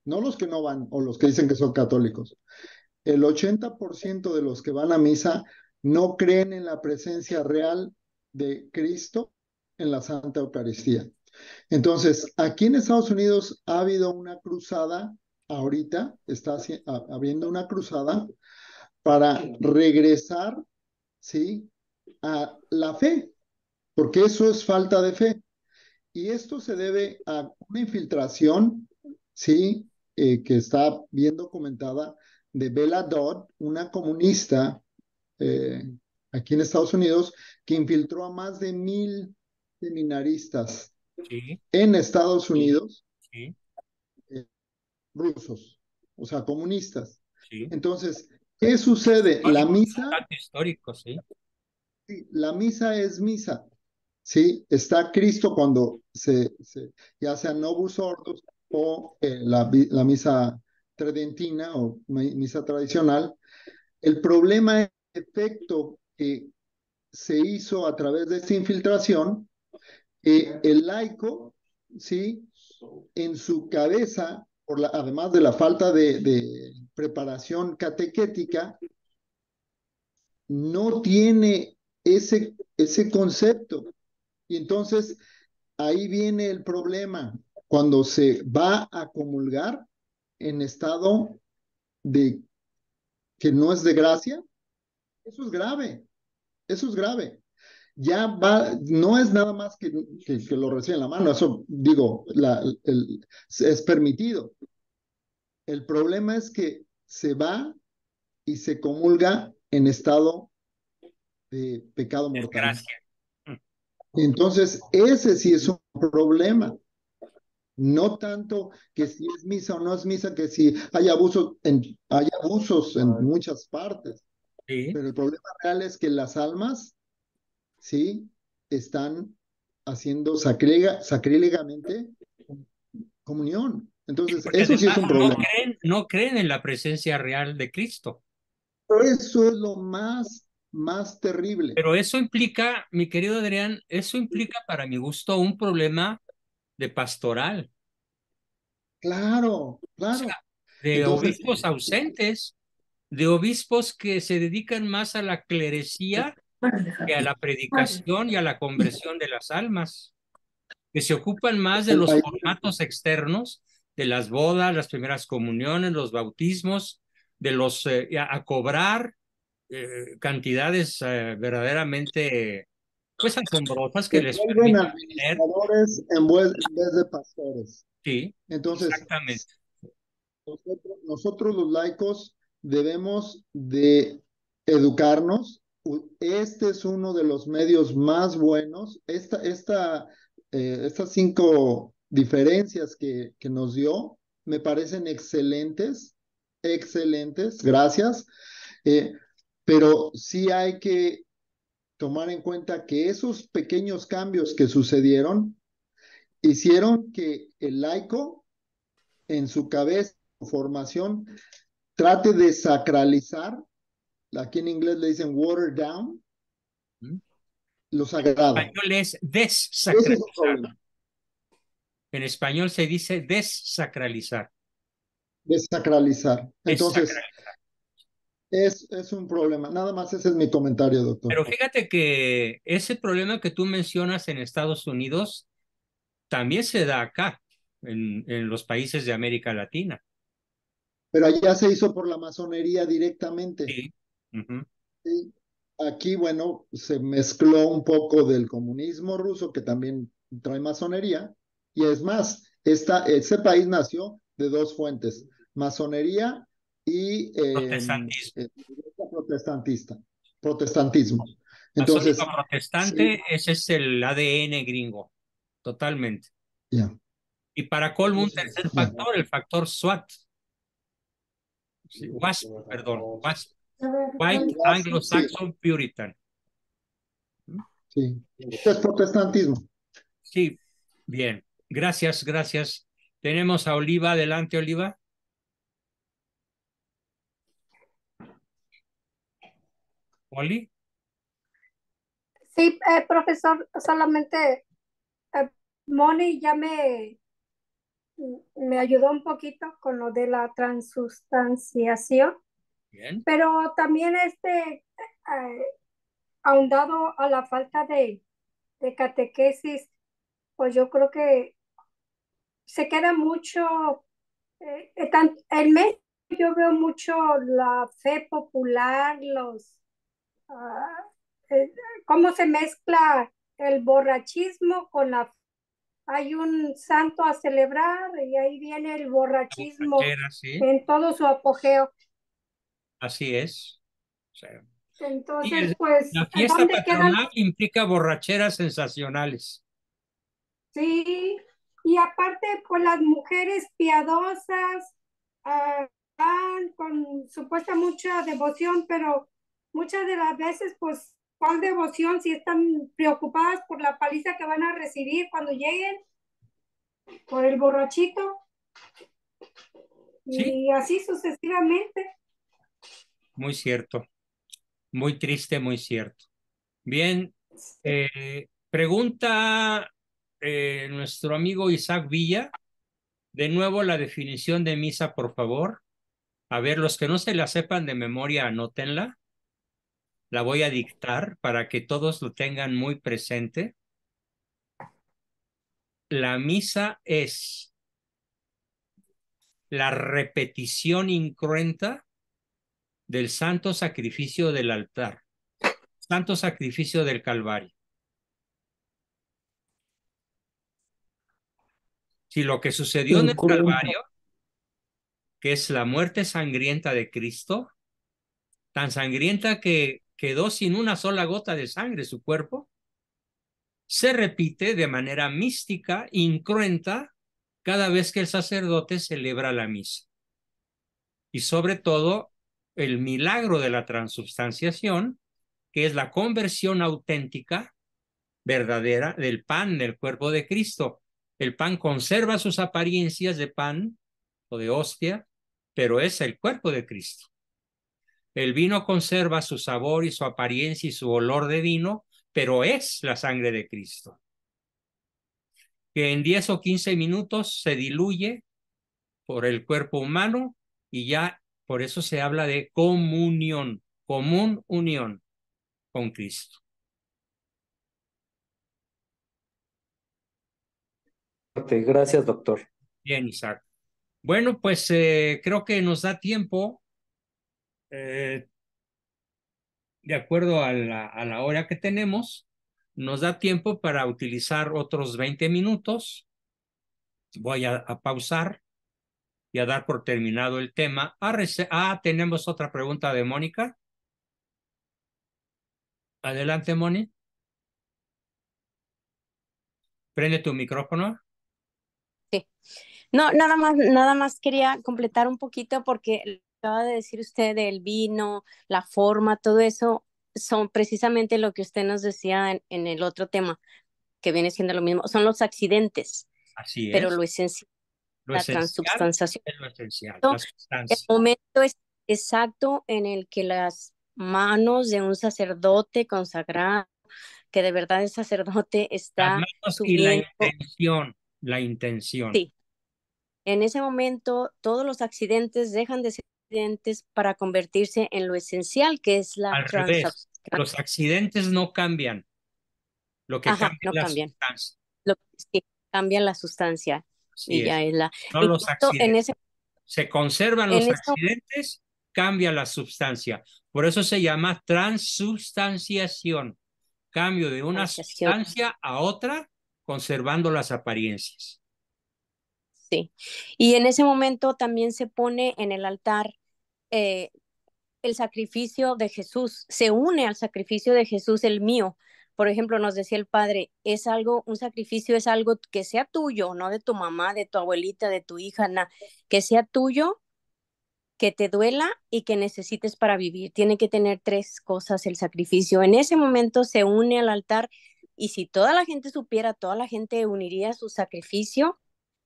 no los que no van o los que dicen que son católicos, el 80% de los que van a misa no creen en la presencia real de Cristo en la Santa Eucaristía. Entonces, aquí en Estados Unidos ha habido una cruzada, ahorita está habiendo una cruzada para regresar, ¿sí?, a la fe, porque eso es falta de fe. Y esto se debe a una infiltración, ¿sí?, que está bien documentada, de Bella Dodd, una comunista eh, aquí en Estados Unidos, que infiltró a más de 1,000 seminaristas Sí, en Estados Unidos, sí, rusos, o sea, comunistas. sí. Entonces, ¿qué sucede? Es un dato histórico, sí. La misa es misa, ¿sí? Está Cristo cuando ya sea Novus Ordo o la misa tridentina o misa tradicional. El problema es el efecto que se hizo a través de esta infiltración, el laico, ¿sí?, en su cabeza, además de la falta de preparación catequética, no tiene ese concepto. Y entonces ahí viene el problema. Cuando se va a comulgar en estado de que no es de gracia, eso es grave, eso es grave. Ya va, no es nada más que lo recibe en la mano, eso digo, es permitido. El problema es que se va y se comulga en estado de pecado mortal. Desgracia. Entonces, ese sí es un problema. No tanto que si es misa o no es misa, que si hay abusos en muchas partes. Sí. Pero el problema real es que las almas, sí, están haciendo sacrílegamente comunión. Entonces, Porque eso sí es además un problema. no creen en la presencia real de Cristo. Eso es lo más terrible. Pero eso implica, mi querido Adrián, eso implica para mi gusto un problema de pastoral, Claro, o claro. sea, de Entonces, obispos ausentes, de obispos que se dedican más a la clerecía que a la predicación y a la conversión de las almas, que se ocupan más de los ahí- formatos externos, de las bodas, las primeras comuniones, los bautismos, de los a cobrar cantidades verdaderamente pues asombrosas que se les vuelven permiten tener. administradores en vez de pastores. Sí, Entonces, exactamente. nosotros los laicos debemos de educarnos. Este es uno de los medios más buenos. Estas 5 diferencias que nos dio me parecen excelentes, excelentes, gracias. Pero sí hay que tomar en cuenta que esos pequeños cambios que sucedieron hicieron que el laico en su cabeza, formación, trate de sacralizar, aquí en inglés le dicen water down, lo sagrado. En español es Ese es el dessacralizar. problema, En español se dice dessacralizar. desacralizar. Entonces, Dessacralizar. es un problema. Nada más ese es mi comentario, doctor. Pero fíjate que ese problema que tú mencionas en Estados Unidos también se da acá, en los países de América Latina. Pero allá se hizo por la masonería directamente. Sí. Uh-huh. ¿Sí? aquí, bueno, se mezcló un poco del comunismo ruso, que también trae masonería, y es más, ese país nació de dos fuentes, masonería y Protestantismo. protestantismo. Masónico Entonces, sí, protestante, ese es el ADN gringo, totalmente. ya, Y para colmo, un tercer ya, factor, el factor SWAT, sí, WASP, perdón, WASP, White sí, Anglo-Saxon Puritan. sí, es protestantismo. Sí, bien, gracias, gracias. Tenemos a Oliva, adelante, Oliva. Oli, Sí, profesor, solamente Moni ya me ayudó un poquito con lo de la transustanciación, bien. pero también ahondado a la falta de catequesis, pues yo creo que se queda mucho, en México yo veo mucho la fe popular, ah, eh, cómo se mezcla el borrachismo con la... Hay un santo a celebrar y ahí viene el borrachismo Borrachera, sí, en todo su apogeo. así es. O sea, y Entonces, pues, la fiesta ¿dónde quedan? patronal implica borracheras sensacionales. Sí, y aparte, pues las mujeres piadosas van con supuesta mucha devoción, pero muchas de las veces, pues, ¿cuál devoción si están preocupadas por la paliza que van a recibir cuando lleguen, por el borrachito? Sí, Y así sucesivamente. muy cierto. Muy triste, muy cierto. Bien, pregunta nuestro amigo Isaac Villa. De nuevo la definición de misa, por favor. A ver, los que no se la sepan de memoria, anótenla. La voy a dictar para que todos lo tengan muy presente. La misa es la repetición incruenta del santo sacrificio del altar, santo sacrificio del Calvario. Si lo que sucedió en el Calvario, que es la muerte sangrienta de Cristo, tan sangrienta que quedó sin una sola gota de sangre su cuerpo, se repite de manera mística, incruenta, cada vez que el sacerdote celebra la misa. Y sobre todo, el milagro de la transubstanciación, que es la conversión auténtica, verdadera, del pan del cuerpo de Cristo. El pan conserva sus apariencias de pan o de hostia, pero es el cuerpo de Cristo. El vino conserva su sabor y su apariencia y su olor de vino, pero es la sangre de Cristo, que en 10 o 15 minutos se diluye por el cuerpo humano y ya por eso se habla de comunión, común unión con Cristo. Gracias, doctor. Bien, Isaac. Bueno, pues creo que nos da tiempo, de acuerdo a la hora que tenemos, nos da tiempo para utilizar otros 20 minutos. Voy a pausar y a dar por terminado el tema. Tenemos otra pregunta de Mónica. Adelante, Moni. Prende tu micrófono. Sí. No, nada más quería completar un poquito porque acaba de decir usted del vino, la forma, todo eso son precisamente lo que usted nos decía en el otro tema, que viene siendo lo mismo, son los accidentes, Así pero es. lo esencial, Lo la esencial transubstanciación, es lo esencial, la el sustancia. momento es exacto en el que las manos de un sacerdote consagrado, que de verdad el sacerdote Las está manos y la subiendo, intención, la intención. sí, en ese momento todos los accidentes dejan de ser accidentes para convertirse en lo esencial, que es la Al revés, transubstanciación. los accidentes no cambian, lo que Ajá, cambia es no la cambian. sustancia. Sí, cambia la sustancia Así y ya es. es la... No los Incluso accidentes. Se conservan en los ese accidentes, cambia la sustancia. Por eso se llama transubstanciación, cambio de una Transubstanciación. sustancia a otra, conservando las apariencias. Sí. Y en ese momento también se pone en el altar el sacrificio de Jesús, se une al sacrificio de Jesús el mío. Por ejemplo, nos decía el padre, es algo, un sacrificio es algo que sea tuyo, no de tu mamá, de tu abuelita, de tu hija, que sea tuyo, que te duela y que necesites para vivir. Tiene que tener 3 cosas el sacrificio. En ese momento se une al altar y si toda la gente supiera, toda la gente uniría su sacrificio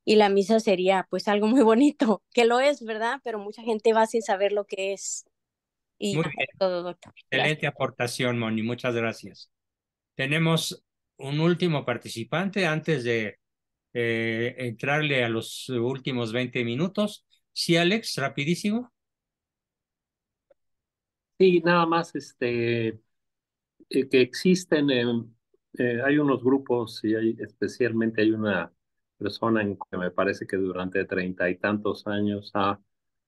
y la misa sería pues algo muy bonito, que lo es, ¿verdad? Pero mucha gente va sin saber lo que es. Y Muy bien. todo, doctor. Excelente aportación, Moni. Muchas gracias. Tenemos un último participante antes de entrarle a los últimos 20 minutos. Sí, Alex, rapidísimo. Sí, nada más que existen, hay unos grupos y especialmente hay una persona que me parece que durante 30 y tantos años ha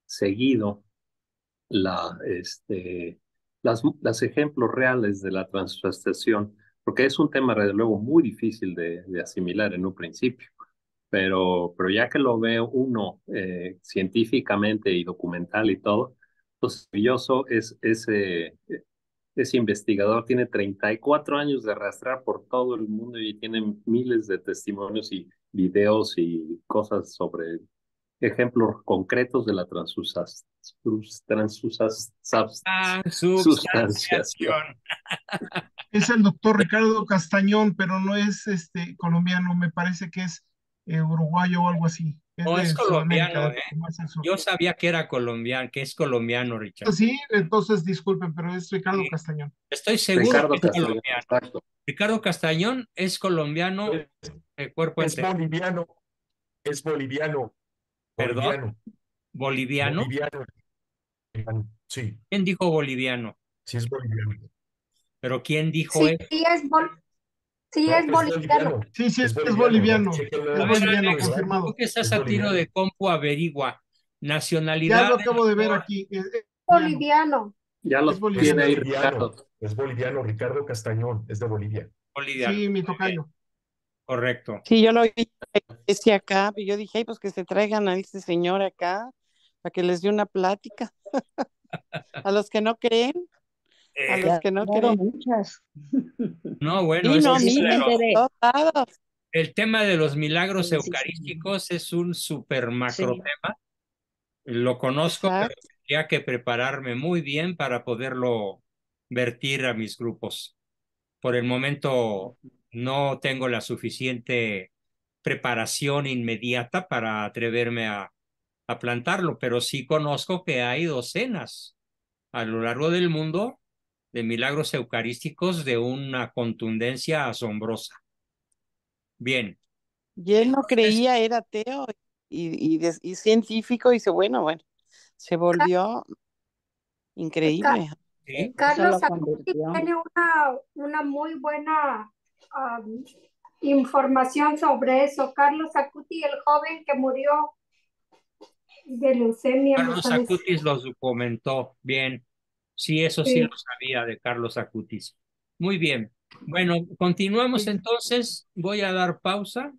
seguido las ejemplos reales de la transubstanciación, porque es un tema, desde luego, muy difícil de asimilar en un principio, pero ya que lo ve uno científicamente y documental y todo, pues maravilloso ese investigador tiene 34 años de arrastrar por todo el mundo y tiene miles de testimonios y videos y cosas sobre ejemplos concretos de la transubstanciación. Es el doctor Ricardo Castañón, pero no es colombiano, me parece que es uruguayo o algo así. Es No, de es Sudamérica, colombiano, de más al sur. Yo sabía que era colombiano, que es colombiano, Richard. Sí, entonces disculpen, pero es Ricardo Sí. Castañón. Estoy seguro Ricardo que es Castañón, colombiano. exacto. Ricardo Castañón es colombiano de cuerpo Es entero. boliviano, es boliviano, ¿Perdón? boliviano, ¿Boliviano? boliviano, sí, ¿Quién dijo boliviano? sí es boliviano. ¿Pero quién dijo Sí, eso? sí No, es es boliviano. boliviano, Sí, sí, es es boliviano. Chéquenlo Es A en ver, boliviano, Alex, Google, confirmado. tú que estás es a tiro boliviano. de compu, averigua. Ya Nacionalidad lo del acabo de ver doctor, aquí. Es boliviano. Boliviano. Ya lo Es Es boliviano. tiene ahí boliviano, Ricardo. es boliviano, Ricardo Castañón, es de Bolivia. boliviano. Sí, mi Muy bien, tocayo. correcto. Sí, yo lo oí decía acá, y yo dije, ay, pues que se traigan a este señor acá para que les dé una plática. A los que no creen, a los Eh, que no Claro, creen. muchas. no, bueno, Sí, es no, que miles de todos lados. el tema de los milagros Sí, sí, sí. eucarísticos es un super macro Sí. tema. Lo conozco, pero Exacto. tendría que prepararme muy bien para poderlo vertir a mis grupos. Por el momento no tengo la suficiente preparación inmediata para atreverme a plantarlo, pero sí conozco que hay docenas a lo largo del mundo de milagros eucarísticos de una contundencia asombrosa. Bien, Y él no entonces, creía, era ateo y científico, y dice, bueno, se volvió increíble. sí, Eso Carlos lo Acuti convirtió. tiene una muy buena información sobre eso. Carlos Acuti, el joven que murió de leucemia, me Carlos parece. Acutis lo documentó. Bien, sí, eso sí Sí, lo sabía de Carlos Acutis. Muy bien. Bueno, continuamos sí. entonces. Voy a dar pausa